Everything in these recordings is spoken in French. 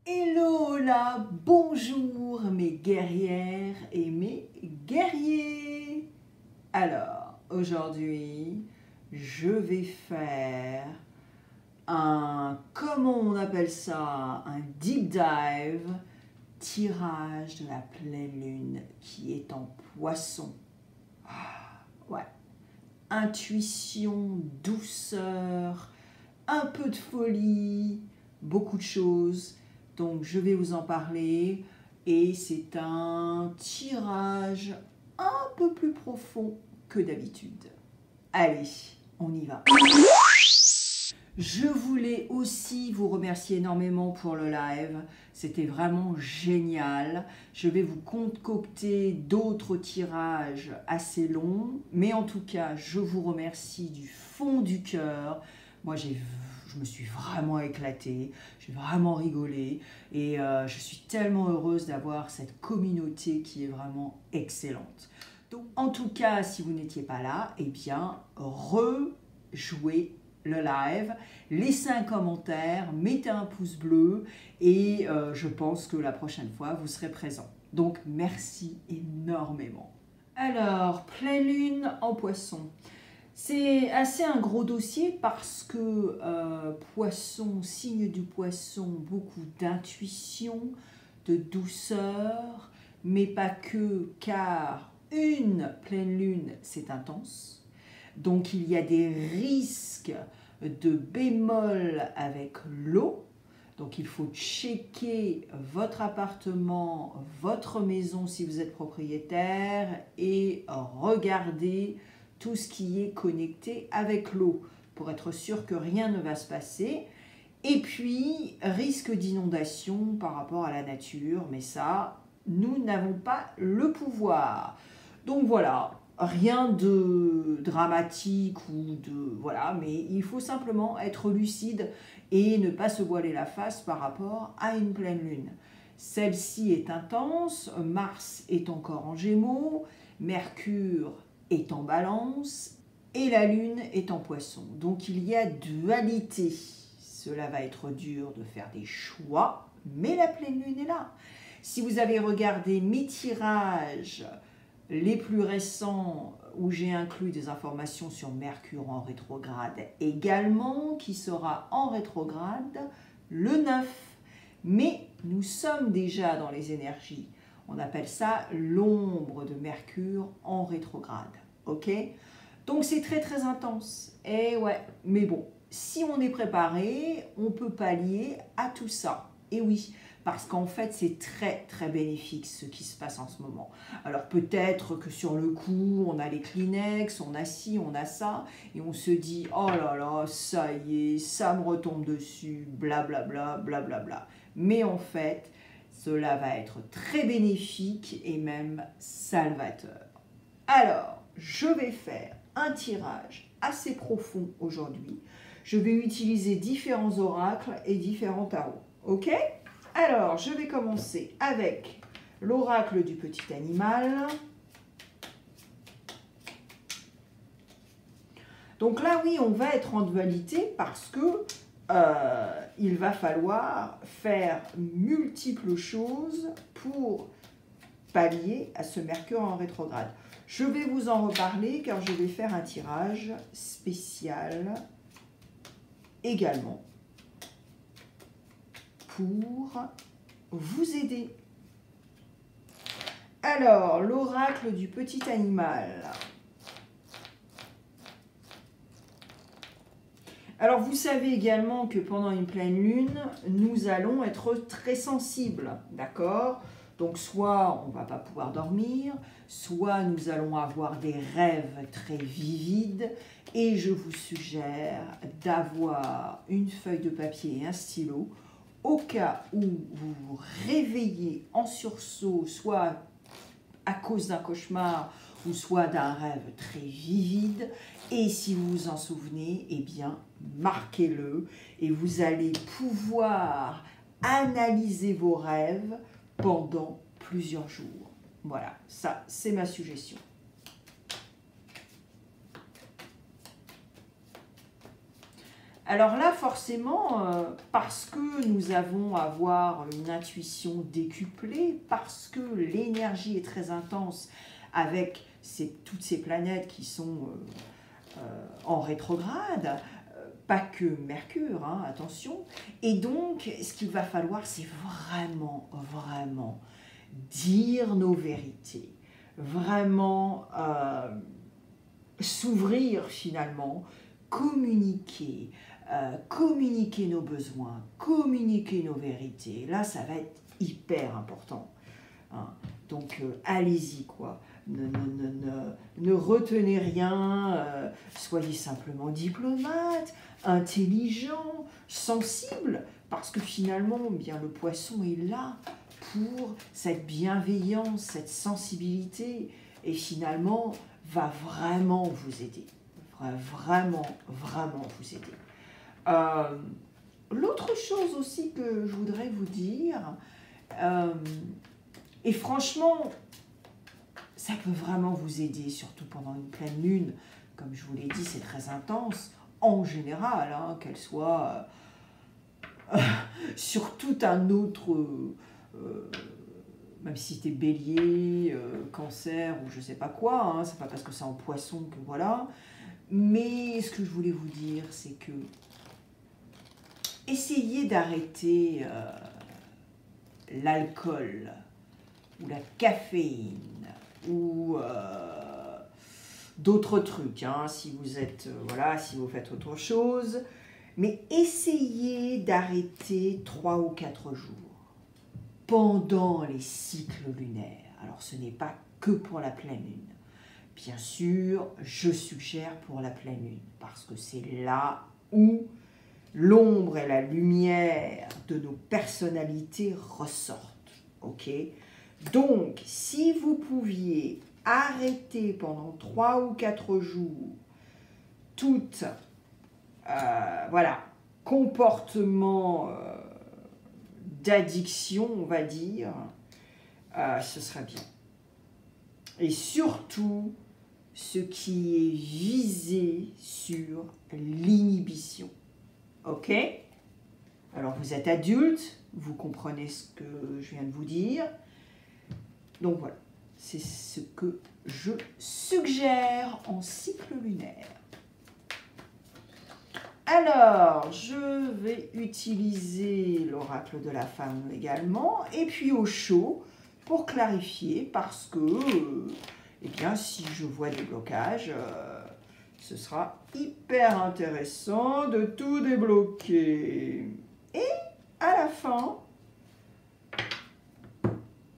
Hello là, bonjour mes guerrières et mes guerriers. Alors, aujourd'hui, je vais faire comment on appelle ça, un deep dive, tirage de la pleine lune qui est en Poisson. Ouais, intuition, douceur, un peu de folie, beaucoup de choses. Donc je vais vous en parler et c'est un tirage un peu plus profond que d'habitude. Allez, on y va. Je voulais aussi vous remercier énormément pour le live. C'était vraiment génial. Je vais vous concocter d'autres tirages assez longs. Mais en tout cas, je vous remercie du fond du cœur. Moi, je me suis vraiment éclatée. J'ai vraiment rigolé. Et je suis tellement heureuse d'avoir cette communauté qui est vraiment excellente. Donc, en tout cas, si vous n'étiez pas là, eh bien, rejouez le live, laissez un commentaire, mettez un pouce bleu et je pense que la prochaine fois vous serez présent. Donc merci énormément. Alors, pleine lune en Poisson. C'est assez un gros dossier parce que Poisson, signe du Poisson, beaucoup d'intuition, de douceur, mais pas que, car une pleine lune c'est intense. Donc il y a des risques de bémol avec l'eau. Donc il faut checker votre appartement, votre maison si vous êtes propriétaire et regarder tout ce qui est connecté avec l'eau pour être sûr que rien ne va se passer. Et puis risque d'inondation par rapport à la nature, mais ça, nous n'avons pas le pouvoir. Donc voilà. Rien de dramatique ou de voilà, mais il faut simplement être lucide et ne pas se voiler la face par rapport à une pleine lune. Celle-ci est intense, Mars est encore en Gémeaux, Mercure est en Balance et la Lune est en Poisson. Donc il y a dualité. Cela va être dur de faire des choix, mais la pleine lune est là. Si vous avez regardé mes tirages les plus récents où j'ai inclus des informations sur Mercure en rétrograde également, qui sera en rétrograde le 9. Mais nous sommes déjà dans les énergies. On appelle ça l'ombre de Mercure en rétrograde. Ok? Donc c'est très très intense. Et ouais, mais bon, si on est préparé, on peut pallier à tout ça. Et oui, parce qu'en fait, c'est très très bénéfique ce qui se passe en ce moment. Alors peut-être que sur le coup, on a les Kleenex, on a ci, on a ça, et on se dit « Oh là là, ça y est, ça me retombe dessus, blablabla, blablabla. » Mais en fait, cela va être très bénéfique et même salvateur. Alors, je vais faire un tirage assez profond aujourd'hui. Je vais utiliser différents oracles et différents tarots. Ok ? Alors, je vais commencer avec l'oracle du petit animal. Donc là, oui, on va être en dualité parce que il va falloir faire multiples choses pour pallier à ce Mercure en rétrograde. Je vais vous en reparler car je vais faire un tirage spécial également pour vous aider. Alors, l'oracle du petit animal. Alors, vous savez également que pendant une pleine lune, nous allons être très sensibles, d'accord? Donc, soit on ne va pas pouvoir dormir, soit nous allons avoir des rêves très vivides. Et je vous suggère d'avoir une feuille de papier et un stylo au cas où vous vous réveillez en sursaut, soit à cause d'un cauchemar ou soit d'un rêve très vivide. Et si vous vous en souvenez, eh bien, marquez-le et vous allez pouvoir analyser vos rêves pendant plusieurs jours. Voilà, ça, c'est ma suggestion. Alors là, forcément, parce que nous avons à avoir une intuition décuplée, parce que l'énergie est très intense avec toutes ces planètes qui sont en rétrograde, pas que Mercure, hein, attention. Et donc, ce qu'il va falloir, c'est vraiment, vraiment dire nos vérités, vraiment s'ouvrir finalement, communiquer, communiquer nos besoins, communiquer nos vérités. Là, ça va être hyper important. Hein. Donc, allez-y, quoi. Ne retenez rien, soyez simplement diplomate, intelligent, sensible, parce que finalement, bien, le poisson est là pour cette bienveillance, cette sensibilité, et finalement, va vraiment vous aider. Vraiment, vraiment vous aider. L'autre chose aussi que je voudrais vous dire, et franchement, ça peut vraiment vous aider, surtout pendant une pleine lune. Comme je vous l'ai dit, c'est très intense, en général, hein, qu'elle soit sur tout un autre... même si c'était bélier, cancer ou je sais pas quoi, hein, c'est pas parce que c'est en poisson que voilà. Mais ce que je voulais vous dire, c'est que essayez d'arrêter l'alcool ou la caféine ou d'autres trucs, hein, si vous êtes, voilà, si vous faites autre chose. Mais essayez d'arrêter 3 ou 4 jours pendant les cycles lunaires. Alors, ce n'est pas que pour la pleine lune. Bien sûr, je suggère pour la pleine lune, parce que c'est là où l'ombre et la lumière de nos personnalités ressortent. Ok ? Donc, si vous pouviez arrêter pendant 3 ou 4 jours toute, voilà, comportement d'addiction, on va dire, ce serait bien. Et surtout, ce qui est visé sur l'inhibition. Ok ? Alors, vous êtes adulte, vous comprenez ce que je viens de vous dire. Donc voilà, c'est ce que je suggère en cycle lunaire. Alors, je vais utiliser l'oracle de la femme également, et puis au chaud, pour clarifier, parce que, eh bien, si je vois des blocages, ce sera hyper intéressant de tout débloquer. Et à la fin,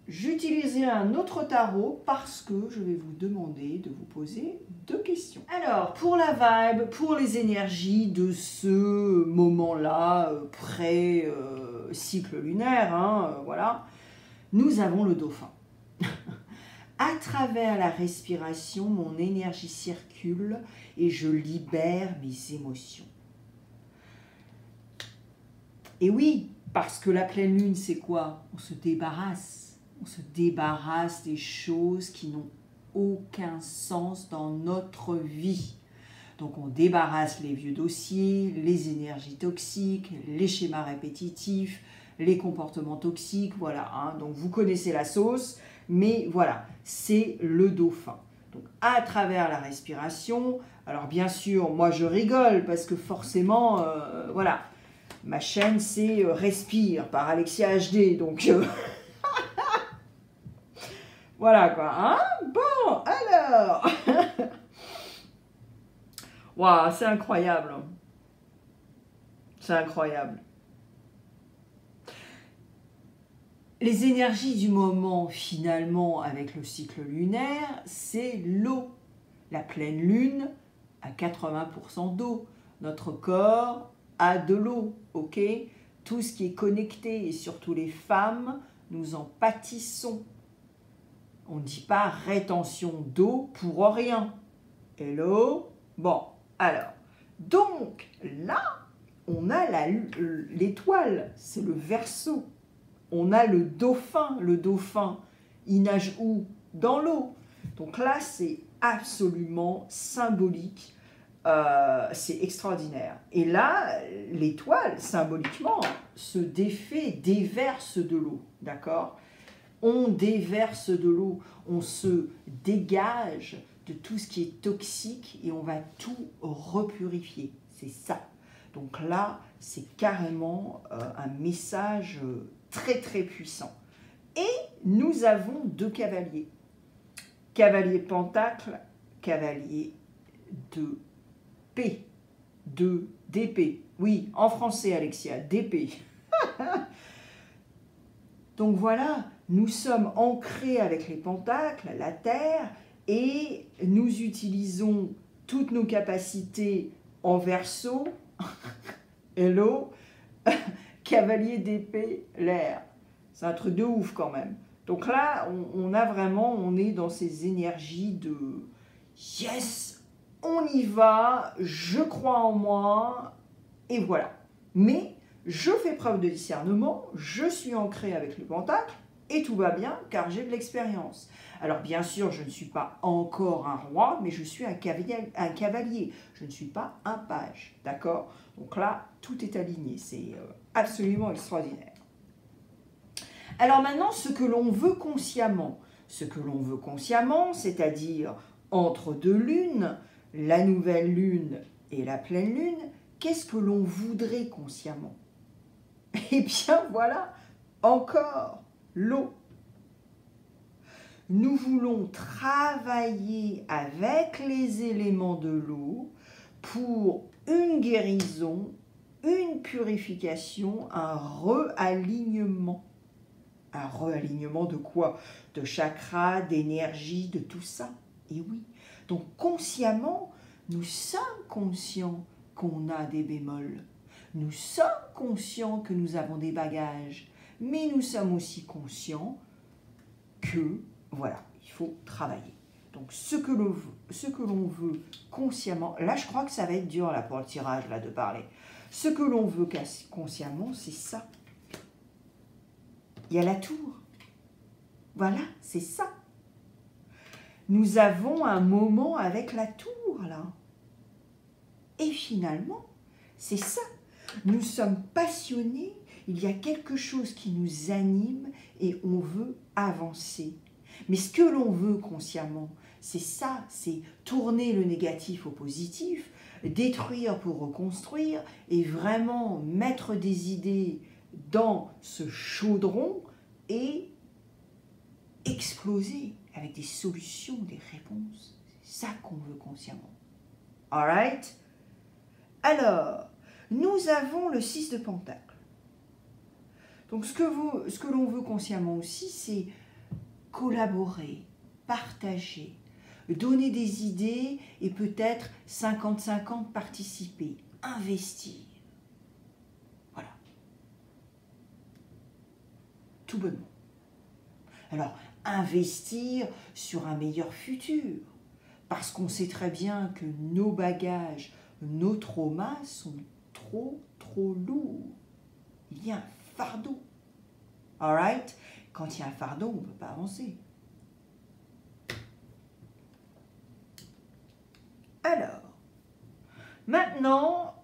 j'utiliserai un autre tarot parce que je vais vous demander de vous poser 2 questions. Alors, pour la vibe, pour les énergies de ce moment-là, pré-cycle lunaire, hein, voilà, nous avons le dauphin. À travers la respiration, mon énergie circule et je libère mes émotions. Et oui, parce que la pleine lune, c'est quoi? On se débarrasse. On se débarrasse des choses qui n'ont aucun sens dans notre vie. Donc on débarrasse les vieux dossiers, les énergies toxiques, les schémas répétitifs, les comportements toxiques, voilà. Hein. Donc vous connaissez la sauce, mais voilà, c'est le dauphin. Donc à travers la respiration, alors bien sûr, moi je rigole parce que forcément, voilà, ma chaîne c'est Respire par Alexia HD, donc... Voilà quoi, hein? Bon, alors waouh, c'est incroyable. C'est incroyable. Les énergies du moment, finalement, avec le cycle lunaire, c'est l'eau. La pleine lune a 80% d'eau. Notre corps a de l'eau, ok? Tout ce qui est connecté, et surtout les femmes, nous en pâtissons. On ne dit pas rétention d'eau pour rien. Hello? Bon, alors, donc là, on a l'étoile, c'est le Verseau. On a le dauphin. Le dauphin, il nage où? Dans l'eau. Donc là, c'est absolument symbolique c'est extraordinaire. Et là, l'étoile, symboliquement, se défait, déverse de l'eau, d'accord? On déverse de l'eau, on se dégage de tout ce qui est toxique et on va tout repurifier. C'est ça. Donc là, c'est carrément un message très très puissant. Et nous avons 2 cavaliers. Cavalier pentacle, cavalier de P, de d'épée. Oui, en français, Alexia, d'épée. Donc voilà, nous sommes ancrés avec les pentacles, la terre, et nous utilisons toutes nos capacités en verso, hello, cavalier d'épée, l'air. C'est un truc de ouf quand même. Donc là, on est dans ces énergies de yes, on y va, je crois en moi, et voilà. Mais je fais preuve de discernement, je suis ancré avec le pentacle, et tout va bien car j'ai de l'expérience. Alors bien sûr, je ne suis pas encore un roi, mais je suis un cavalier. Je ne suis pas un page, d'accord? Donc là, tout est aligné, c'est absolument extraordinaire. Alors maintenant, ce que l'on veut consciemment. Ce que l'on veut consciemment, c'est-à-dire entre 2 lunes, la nouvelle lune et la pleine lune, qu'est-ce que l'on voudrait consciemment? Eh bien voilà, encore l'eau. Nous voulons travailler avec les éléments de l'eau pour une guérison, une purification, un re-alignement. Un re-alignement de quoi? De chakras, d'énergie, de tout ça. Et oui, donc consciemment, nous sommes conscients qu'on a des bémols. Nous sommes conscients que nous avons des bagages. Mais nous sommes aussi conscients que, voilà, il faut travailler. Donc ce que l'on veut consciemment, là je crois que ça va être dur là pour le tirage là de parler. Ce que l'on veut consciemment, c'est ça. Il y a la tour. Voilà, c'est ça. Nous avons un moment avec la tour là. Et finalement, c'est ça. Nous sommes passionnés, il y a quelque chose qui nous anime et on veut avancer. Mais ce que l'on veut consciemment, c'est ça, c'est tourner le négatif au positif, détruire pour reconstruire et vraiment mettre des idées dans ce chaudron et exploser avec des solutions, des réponses. C'est ça qu'on veut consciemment. Alright? Alors, nous avons le 6 de Pentacle. Donc ce que l'on veut consciemment aussi, c'est collaborer, partager, donner des idées et peut-être 50-50 participer, investir. Voilà. Tout bonnement. Alors, investir sur un meilleur futur, parce qu'on sait très bien que nos bagages, nos traumas sont trop lourds. Il y a un fardeau. Alright? Quand il y a un fardeau, on ne peut pas avancer. Alors, maintenant,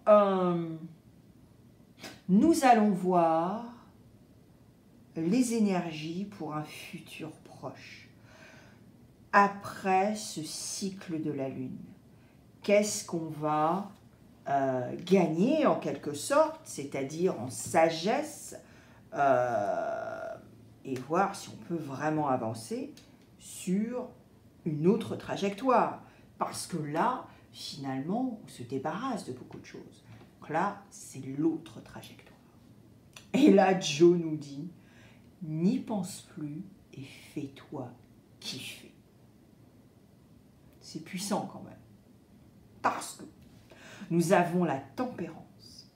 nous allons voir les énergies pour un futur proche. Après ce cycle de la Lune, qu'est-ce qu'on va gagner en quelque sorte, c'est-à-dire en sagesse, et voir si on peut vraiment avancer sur une autre trajectoire. Parce que là, finalement, on se débarrasse de beaucoup de choses. Donc là, c'est l'autre trajectoire. Et là, Joe nous dit, n'y pense plus et fais-toi kiffer. C'est puissant quand même. Parce que nous avons la tempérance.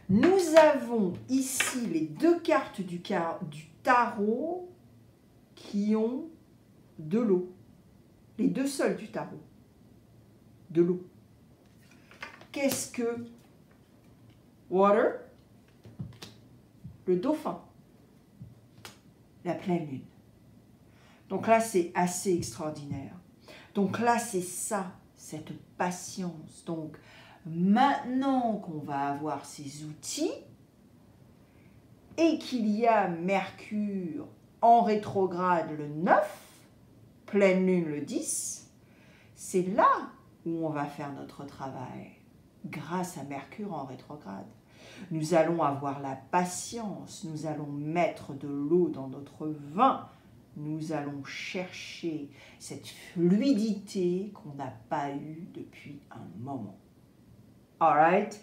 Nous avons ici les 2 cartes du tarot qui ont de l'eau. Les 2 seuls du tarot. De l'eau. Qu'est-ce que water? Le dauphin. La pleine lune. Donc là, c'est assez extraordinaire. Donc là, c'est ça. cette patience. Donc, maintenant qu'on va avoir ces outils et qu'il y a Mercure en rétrograde le 9, pleine lune le 10, c'est là où on va faire notre travail, grâce à Mercure en rétrograde. Nous allons avoir la patience, nous allons mettre de l'eau dans notre vin, nous allons chercher cette fluidité qu'on n'a pas eue depuis un moment. Alright?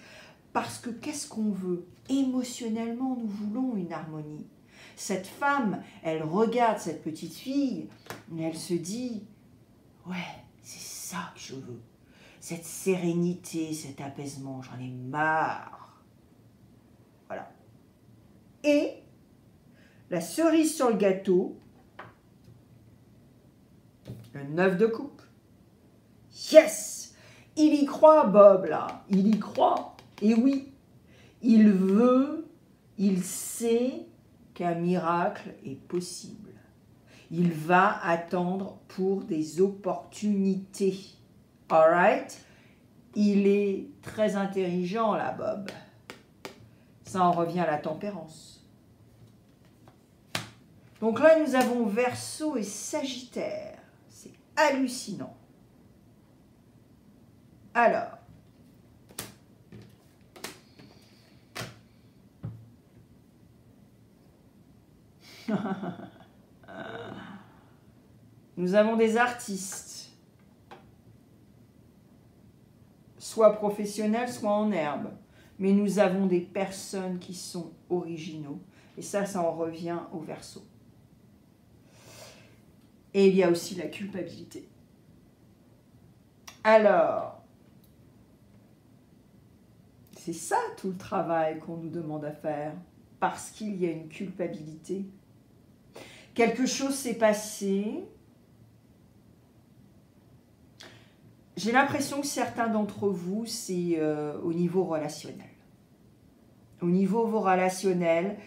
Parce que qu'est-ce qu'on veut? Émotionnellement, nous voulons une harmonie. Cette femme, elle regarde cette petite fille et elle se dit « Ouais, c'est ça que je veux. Cette sérénité, cet apaisement, j'en ai marre. » Voilà. Et la cerise sur le gâteau, le 9 de coupe. Yes! Il y croit, Bob, là. Il y croit. Et oui, il veut, il sait qu'un miracle est possible. Il va attendre pour des opportunités. Alright? Il est très intelligent, là, Bob. Ça en revient à la tempérance. Donc là, nous avons Verseau et Sagittaire. C'est hallucinant. Alors, nous avons des artistes, soit professionnels, soit en herbe, mais nous avons des personnes qui sont originaux, et ça en revient au Verseau. Et il y a aussi la culpabilité. Alors, c'est ça tout le travail qu'on nous demande à faire, parce qu'il y a une culpabilité. Quelque chose s'est passé. J'ai l'impression que certains d'entre vous, c'est au niveau relationnel. Au niveau relationnel,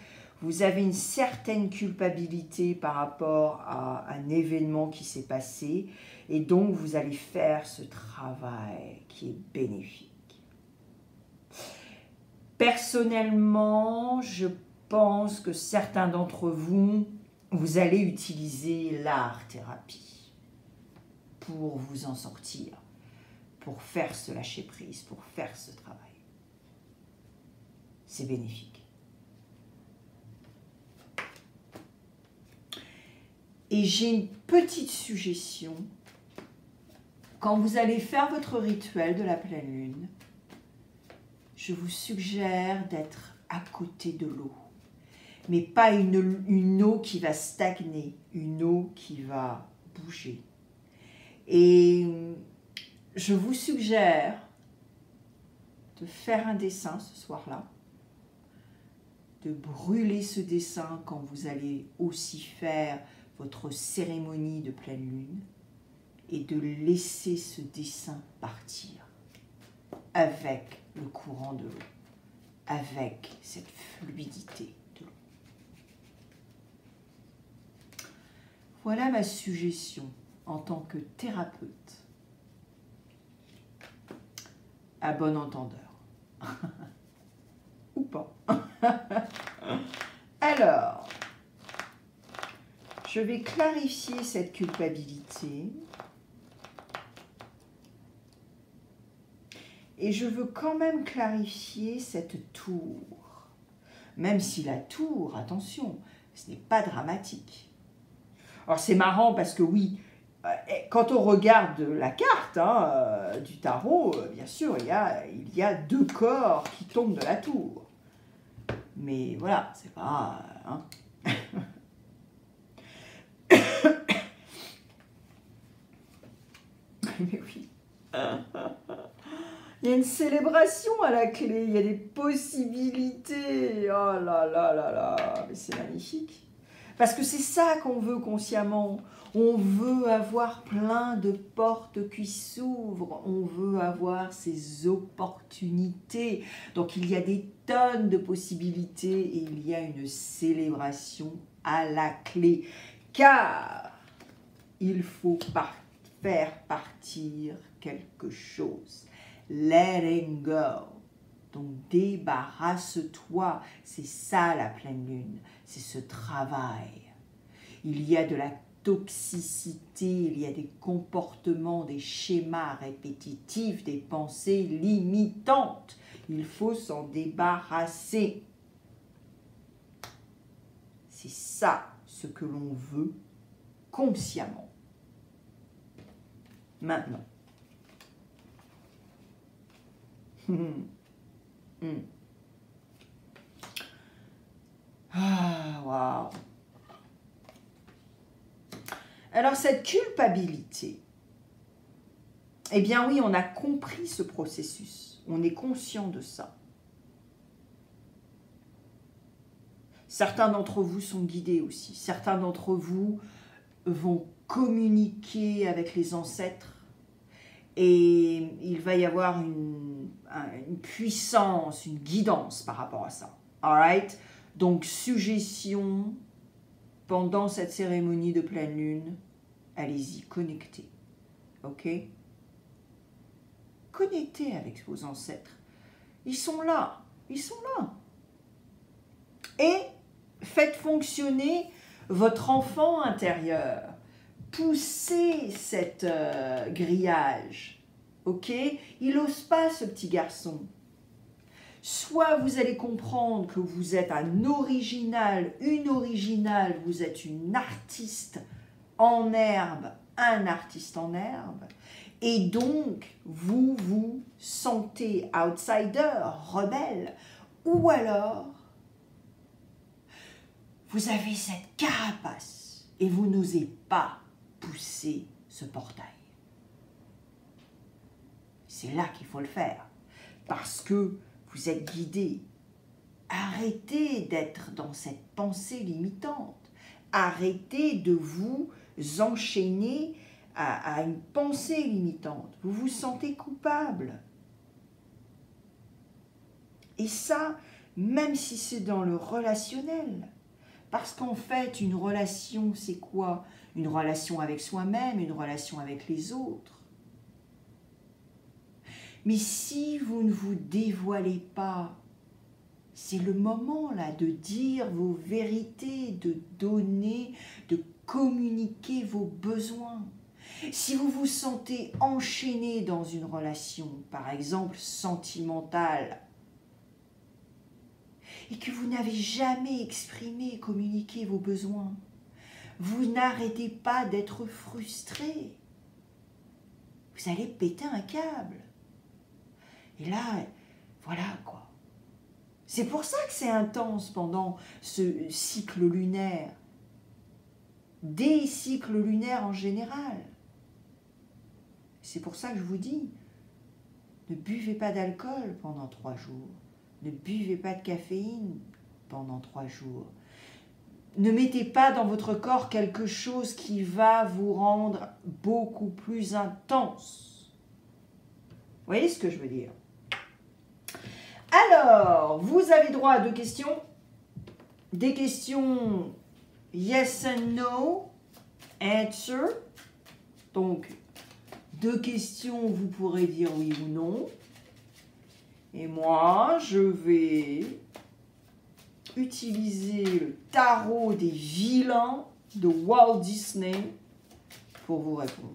vous avez une certaine culpabilité par rapport à un événement qui s'est passé et donc vous allez faire ce travail qui est bénéfique. Personnellement, je pense que certains d'entre vous, vous allez utiliser l'art-thérapie pour vous en sortir, pour faire ce lâcher-prise, pour faire ce travail. C'est bénéfique. Et j'ai une petite suggestion. Quand vous allez faire votre rituel de la pleine lune, je vous suggère d'être à côté de l'eau. Mais pas une eau qui va stagner, une eau qui va bouger. Et je vous suggère de faire un dessin ce soir-là, de brûler ce dessin quand vous allez aussi faire votre cérémonie de pleine lune et de laisser ce dessin partir avec le courant de l'eau, avec cette fluidité de l'eau. Voilà ma suggestion en tant que thérapeute. À bon entendeur. Ou pas. Alors, je vais clarifier cette culpabilité. Et je veux quand même clarifier cette tour. Même si la tour, attention, ce n'est pas dramatique. Alors c'est marrant parce que oui, quand on regarde la carte du tarot, bien sûr, il y a deux corps qui tombent de la tour. Mais voilà, c'est pas... Mais oui. Il y a une célébration à la clé, il y a des possibilités. Oh là là là là, mais c'est magnifique. Parce que c'est ça qu'on veut consciemment. On veut avoir plein de portes qui s'ouvrent. On veut avoir ces opportunités. Donc il y a des tonnes de possibilités et il y a une célébration à la clé. Car il faut faire partir quelque chose. Letting go. Donc débarrasse-toi. C'est ça la pleine lune. C'est ce travail. Il y a de la toxicité, il y a des comportements, des schémas répétitifs, des pensées limitantes. Il faut s'en débarrasser. C'est ça ce que l'on veut consciemment. Maintenant. Ah, waouh. Alors cette culpabilité, eh bien oui, on a compris ce processus, on est conscient de ça. Certains d'entre vous sont guidés aussi, certains d'entre vous vont communiquer avec les ancêtres et il va y avoir une puissance, une guidance par rapport à ça. Alright? Donc suggestion, pendant cette cérémonie de pleine lune, allez-y, connectez. Ok? Connectez avec vos ancêtres. Ils sont là. Ils sont là. Et faites fonctionner votre enfant intérieur. Poussez cette grillage. Ok? Il n'ose pas, ce petit garçon. Soit vous allez comprendre que vous êtes un original, une originale, vous êtes une artiste en herbe, un artiste en herbe, et donc vous vous sentez outsider, rebelle, ou alors vous avez cette carapace et vous n'osez pas pousser ce portail. C'est là qu'il faut le faire, parce que vous êtes guidé. Arrêtez d'être dans cette pensée limitante. Arrêtez de vous enchaîner à une pensée limitante. Vous vous sentez coupable. Et ça, même si c'est dans le relationnel. Parce qu'en fait, une relation, c'est quoi? Une relation avec soi-même, une relation avec les autres. Mais si vous ne vous dévoilez pas, c'est le moment là de dire vos vérités, de donner, de communiquer vos besoins. Si vous vous sentez enchaîné dans une relation, par exemple sentimentale, et que vous n'avez jamais exprimé et communiqué vos besoins, vous n'arrêtez pas d'être frustré. Vous allez péter un câble. Et là, voilà quoi. C'est pour ça que c'est intense pendant ce cycle lunaire. Des cycles lunaires en général. C'est pour ça que je vous dis, ne buvez pas d'alcool pendant 3 jours. Ne buvez pas de caféine pendant 3 jours. Ne mettez pas dans votre corps quelque chose qui va vous rendre beaucoup plus intense. Vous voyez ce que je veux dire? Alors, vous avez droit à 2 questions. Des questions yes and no, answer. Donc, 2 questions, vous pourrez dire oui ou non. Et moi, je vais utiliser le tarot des vilains de Walt Disney pour vous répondre.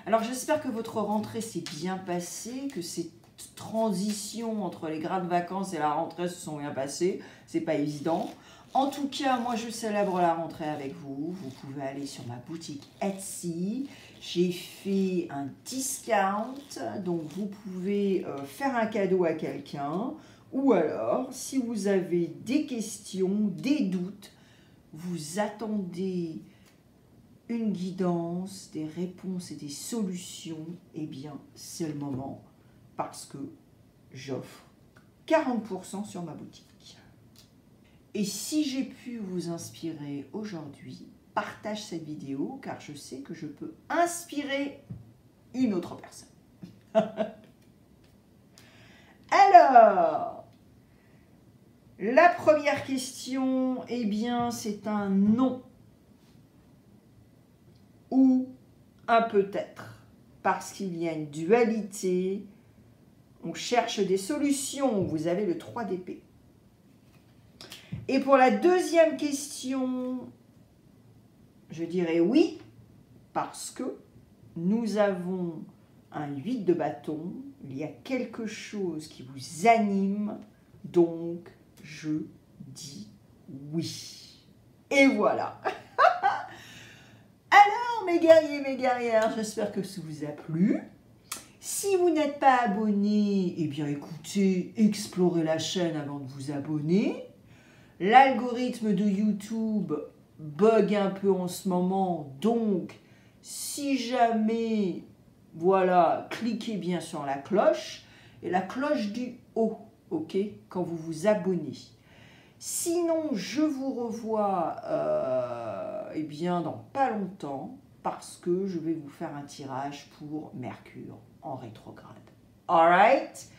Alors, j'espère que votre rentrée s'est bien passée, que ces transitions entre les grandes vacances et la rentrée se sont bien passées. C'est pas évident. En tout cas, moi, je célèbre la rentrée avec vous. Vous pouvez aller sur ma boutique Etsy. J'ai fait un discount, donc vous pouvez faire un cadeau à quelqu'un. Ou alors, si vous avez des questions, des doutes, vous attendez une guidance, des réponses et des solutions, eh bien, c'est le moment parce que j'offre 40% sur ma boutique. Et si j'ai pu vous inspirer aujourd'hui, partage cette vidéo car je sais que je peux inspirer une autre personne. Alors, la première question, eh bien, c'est un non ou un peut-être. parce qu'il y a une dualité. On cherche des solutions. Vous avez le 3 d'épée. Et pour la deuxième question, je dirais oui, parce que nous avons un 8 de bâton. Il y a quelque chose qui vous anime, donc je dis oui. Et voilà. Alors, mes guerriers, mes guerrières, j'espère que ça vous a plu. Si vous n'êtes pas abonné, eh bien écoutez, explorez la chaîne avant de vous abonner. L'algorithme de YouTube bug un peu en ce moment, donc si jamais, voilà, cliquez bien sur la cloche et la cloche du haut, ok, quand vous vous abonnez. Sinon, je vous revois eh bien, dans pas longtemps parce que je vais vous faire un tirage pour Mercure en rétrograde. Alright?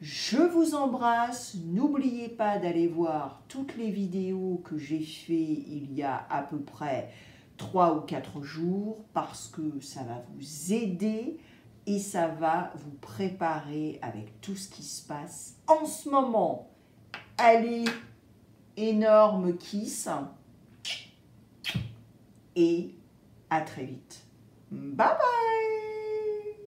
Je vous embrasse. N'oubliez pas d'aller voir toutes les vidéos que j'ai fait il y a à peu près 3 ou 4 jours parce que ça va vous aider et ça va vous préparer avec tout ce qui se passe en ce moment. Allez, énorme kiss et à très vite. Bye bye!